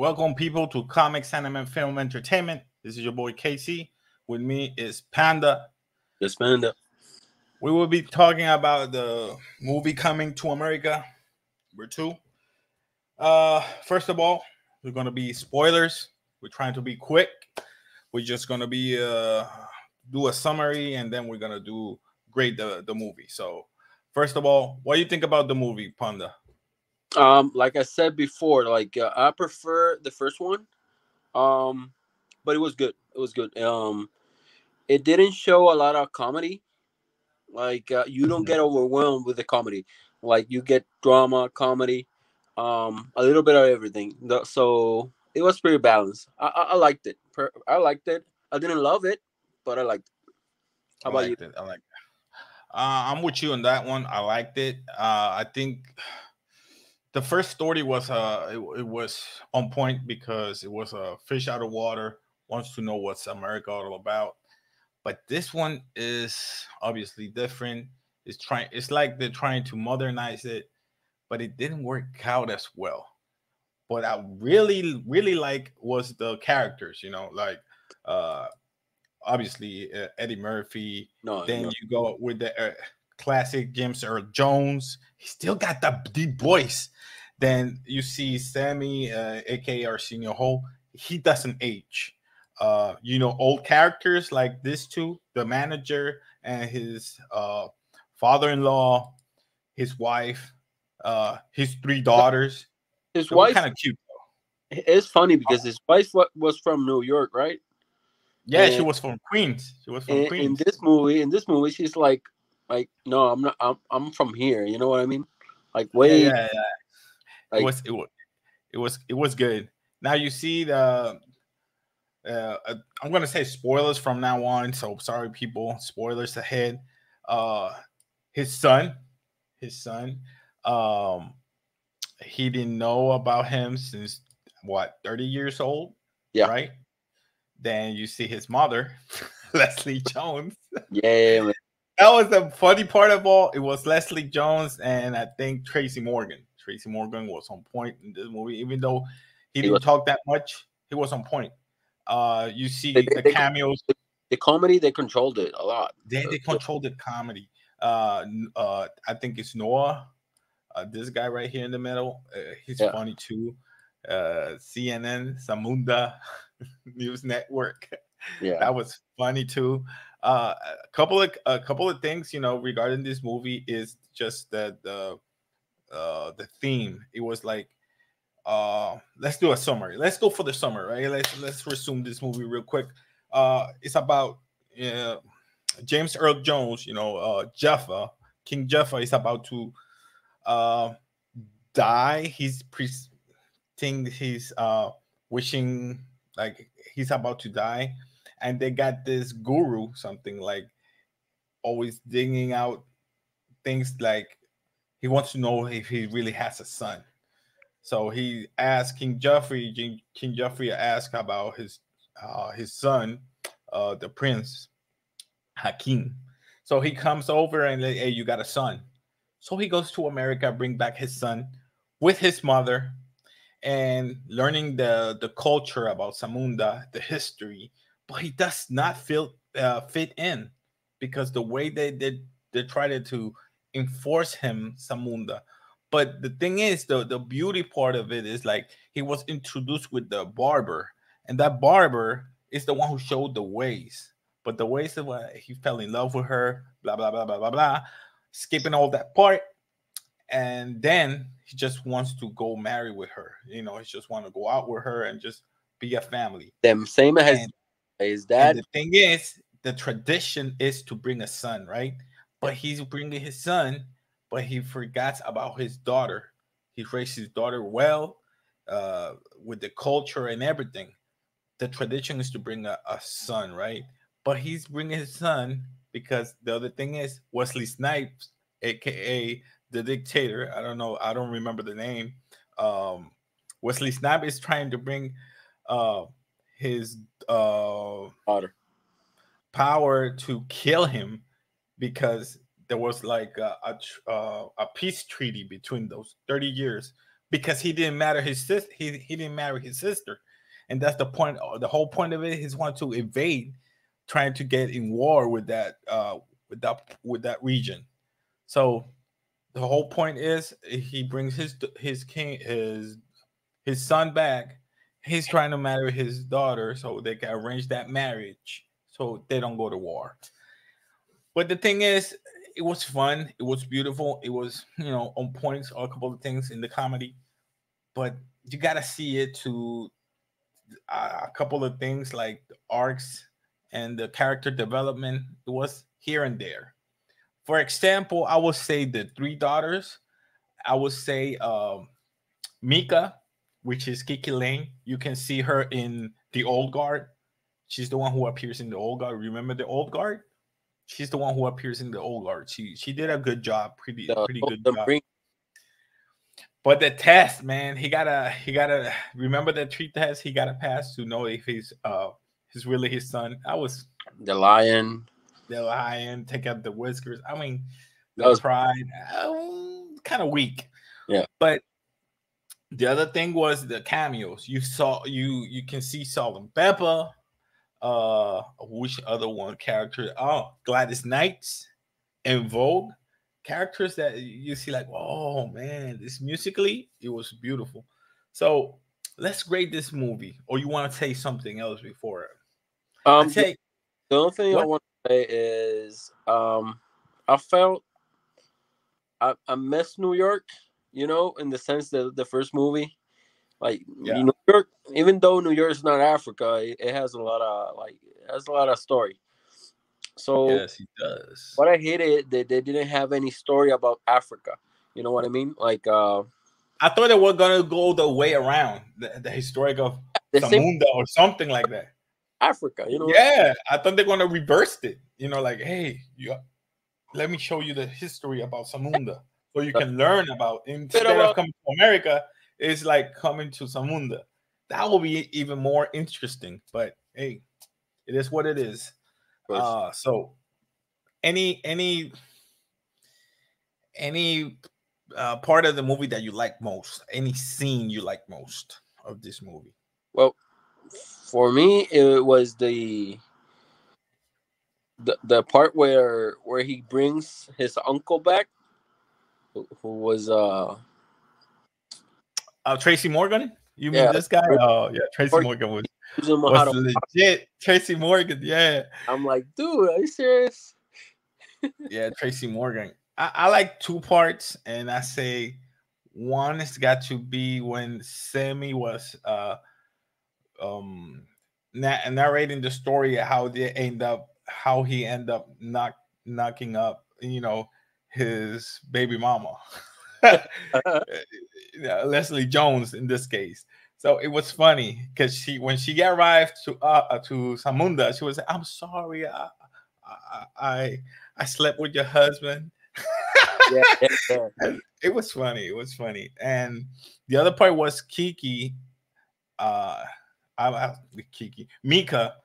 Welcome, people, to Comics, Anime, Film, Entertainment. This is your boy Casey. With me is Panda. Yes, Panda. We will be talking about the movie coming to America, number 2. First of all, we're going to be spoilers. We're trying to be quick. We're just going to be do a summary, and then we're going to do grade the movie. So, first of all, what do you think about the movie, Panda? Like I said before, I prefer the first one. But it was good. It was good. It didn't show a lot of comedy. You don't get overwhelmed with the comedy. Like you get drama, comedy, a little bit of everything. So it was pretty balanced. I liked it. I liked it. I didn't love it, but I liked it. How I about you? liked it. I liked it. I'm with you on that one. I liked it. I think the first story was it was on point because it was a fish out of water wants to know what's America all about. But this one is obviously different. It's like they're trying to modernize it, but it didn't work out as well. What I really like was the characters, like uh obviously Eddie Murphy. No, Then no. you go with the classic James Earl Jones. He still got the deep voice. Then you see Sammy, aka Arsenio Hall. He doesn't age. Old characters like this two, the manager and his father-in-law, his wife, his 3 daughters. His They were wife. kind of cute. It's funny because his wife was from New York, right? Yeah, she was from Queens. She was from In Queens. this movie, she's like, no, I'm not. I'm from here. You know what I mean? Like, Yeah, wait, yeah, yeah. It like, was it was it was good. Now you see I'm gonna say spoilers from now on. So sorry, people. Spoilers ahead. Uh, his son, his son. Um, he didn't know about him since what 30 years old, yeah, right? Then you see his mother, Leslie Jones. yeah, man. That was the funny part of all. It was Leslie Jones and I think Tracy Morgan. Tracy Morgan was on point in this movie, even though he He was didn't talk that much. He was on point. You they, see they, the they, cameos. the comedy. They controlled it a lot. They Yeah, control the comedy. I think it's Noah. This guy right here in the middle. He's yeah, funny too. CNN, Samunda News Network. yeah. That was funny too. A couple of things regarding this movie is just that the theme. It was like let's do a summary. Let's go for the summary, right? Let's resume this movie real quick. It's about uh, James Earl Jones. Jaffa, King Jaffa is about to uh, die. He's wishing like he's about to die, and they got this guru, something like always digging out things like he wants to know if he really has a son. So he asked King Joffrey. King Joffrey asked about his son, the prince Hakim. So he comes over and like, hey, you got a son. So he goes to America, bring back his son with his mother, and learning the culture about Samunda, the history. But he does not feel fit in because the way they tried to enforce him Samunda. But the thing is, the beauty part of it is like he was introduced with the barber, and that barber is the one who showed the ways. But the ways of he fell in love with her, blah blah blah blah blah blah. Skipping all that part, and then he just wants to go marry with her. He just want to go out with her and just be a family. Them same as And his and dad. the thing is, the tradition is to bring a son, right? Yeah, But he's bringing his son, but he forgets about his daughter. He raised his daughter well, with the culture and everything. The tradition is to bring a son, right? But he's bringing his son because the other thing is Wesley Snipes, aka the dictator. I don't know. I don't remember the name. Um, Wesley Snipes is trying to bring uh, his daughter. power to kill him because there was like a peace treaty between those 30 years because he didn't matter his sister. He didn't marry his sister, and that's the point. The whole point of it is want to invade, trying to get in war with that region. So the whole point is he brings his son back. He's trying to marry his daughter so they can arrange that marriage so they don't go to war. But the thing is, it was fun. It was beautiful. It was, on points, a couple of things in the comedy. But you got to see it to a couple of things like the arcs and the character development. It was here and there. For example, I would say the three daughters. I would say Mika, which is Kiki Lane. You can see her in the Old Guard. She's the one who appears in the Old Guard. Remember the Old Guard? She's the one who appears in the Old Guard. She did a good job, pretty good job. But the test, man, he gotta remember the three tests he gotta pass to know if he's really his son. I was the lion, take out the whiskers. I mean, that the was pride, kind of weak. yeah. But the other thing was the cameos. You can see Salt and Pepper. Which other one character? Oh, Gladys Knights and Vogue, characters that you see like, oh man, this musically it was beautiful. So let's grade this movie. Or you want to say something else before? I say the only thing I what? want to say is I felt I miss New York, in the sense that the first movie, like Yeah. New York, even though New York is not Africa, it has a lot of story. So Yes, he does. what I hated, they didn't have any story about Africa. You know what I mean? Like I thought they were gonna go the way around the historic of the same Samunda or something like that. Africa, Yeah, I thought they're gonna reverse it. Like, hey, let me show you the history about Samunda, so you can learn about instead of coming to America, it's like coming to Samunda. That will be even more interesting. But hey, it is what it is. So any part of the movie that you like most? Any scene you like most of this movie? Well, for me, it was the part where he brings his uncle back, who was Tracy Morgan. You mean yeah, this guy? Oh yeah, Tracy Morgan was legit. Tracy Morgan, yeah. I'm like, dude, are you serious? Yeah, Tracy Morgan. I like two parts, and I say one has got to be when Sammy was narrating the story how he end up knocking up his baby mama. Leslie Jones in this case. So it was funny because when she arrived to Samunda, she was like, "I'm sorry, I slept with your husband." yeah. It was funny. It was funny, and the other part was Kiki. Kiki Mika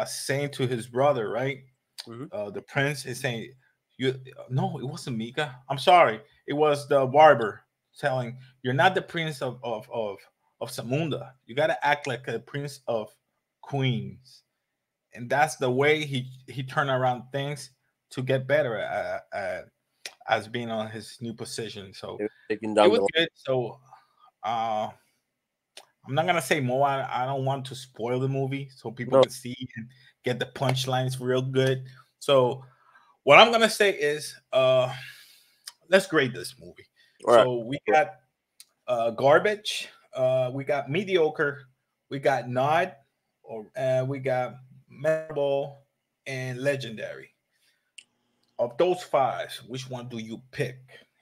saying to his brother, right? Mm-hmm. The prince is saying, "You no, it wasn't Mika. I'm sorry. It was the barber telling you're not the prince of Samunda. You got to act like a prince of Queens." And that's the way he turned around things to get better as being on his new position. So Taking it down was the good. So I'm not gonna say more. I don't want to spoil the movie so people no. can see and get the punchlines real good. So what I'm gonna say is let's grade this movie. All right. So we got garbage, we got mediocre, we got nod, or we got memorable and legendary. Of those five, which one do you pick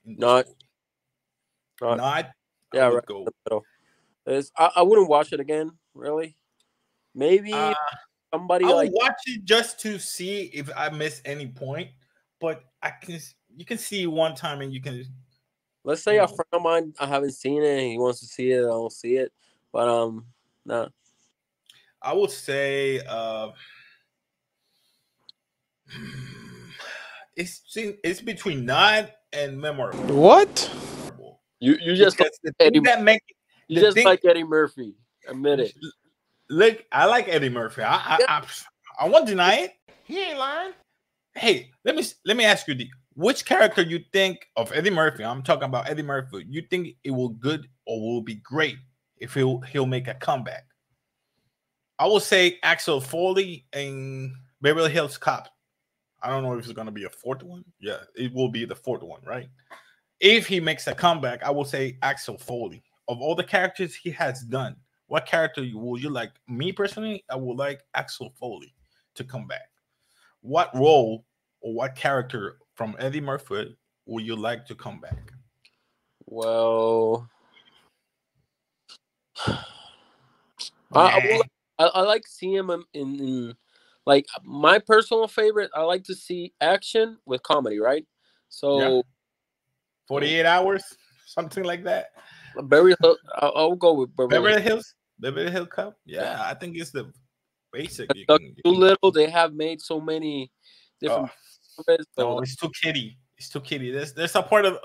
in this Not movie? not Nod, I yeah, right would in go. the middle. I wouldn't watch it again, really. Maybe somebody I will like, watch it just to see if I miss any point, but you can see one time and you can let's say a friend of mine, I haven't seen it, he wants to see it, I don't see it. But nah. I would say it's between nine and memorable. What? You just like because the Eddie, thing that make you the just thing like Eddie Murphy. Admit it. look, I like Eddie Murphy. Yeah. I won't deny it. He ain't lying. Hey, let me ask you which character you think of Eddie Murphy? I'm talking about Eddie Murphy. You think it will good or will be great if he'll make a comeback? I will say Axel Foley in Beverly Hills Cop. I don't know if it's gonna be a fourth one. Yeah, it will be the fourth one, right? If he makes a comeback, I will say Axel Foley. Of all the characters he has done, what character would you like? Me personally, I would like Axel Foley to come back. What role or what character from Eddie Murphy would you like to come back? Well, I, Nah. I like seeing him in like my personal favorite. I like to see action with comedy, right? Yeah. So 48 hours, something like that. I'll go with Beverly. Beverly Hills, Beverly Hills Cop. Yeah. Yeah, I think it's the basic you Too can little. They have made so many oh, different. Movies, so no, it's too kiddie. It's too kiddie. There's a part of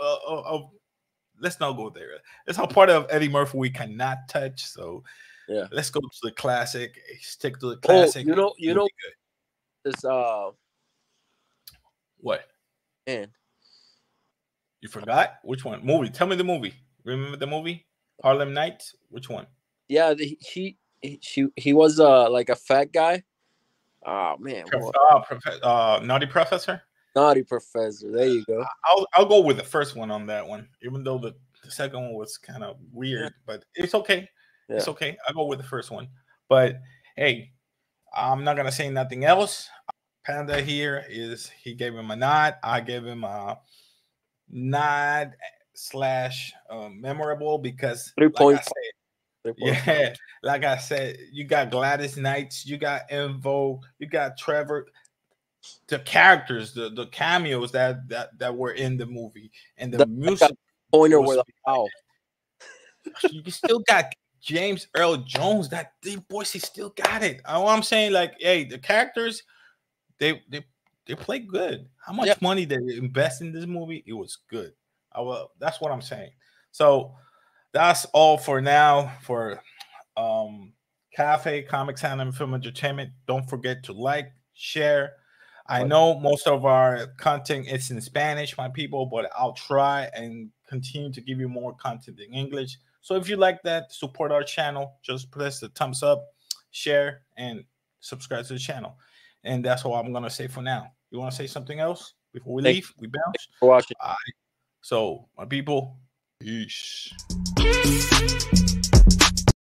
let's not go there. There's a part of Eddie Murphy we cannot touch. So yeah. let's go to the classic. Stick to the Oh, classic. you It'll know be good. this. What? Man, You forgot? Which one? Movie. Tell me the movie. Remember the movie? Harlem Nights? Which one? yeah. He was like a fat guy. Oh man, what Naughty Professor? naughty professor. There you go. I'll go with the first one on that one, even though the second one was kind of Yeah, weird, but it's okay. It's yeah. okay. I'll go with the first one. But hey, I'm not gonna say nothing else. Panda here is he gave him a nod. I gave him a nod slash memorable because Three like I point said, five. 3.5. yeah, like I said, you got Gladys Knights, you got Envo, you got Trevor, the characters, the cameos that were in the movie, and the The like a music pointer was. with a owl. You still got James Earl Jones. That deep voice, he still got it. All I'm saying, like, hey, the characters, they play good. How Yeah. much money they invest in this movie? It was good. That's what I'm saying. So that's all for now for Cafe Comics and Film Entertainment. Don't forget to like, share. I know most of our content is in Spanish, my people, but I'll try and continue to give you more content in English. So if you like that, support our channel. Just press the thumbs up, share, and subscribe to the channel. And that's all I'm gonna say for now. You want to say something else before we Thank leave? We bounce. you for watching. All right. So my people, peace.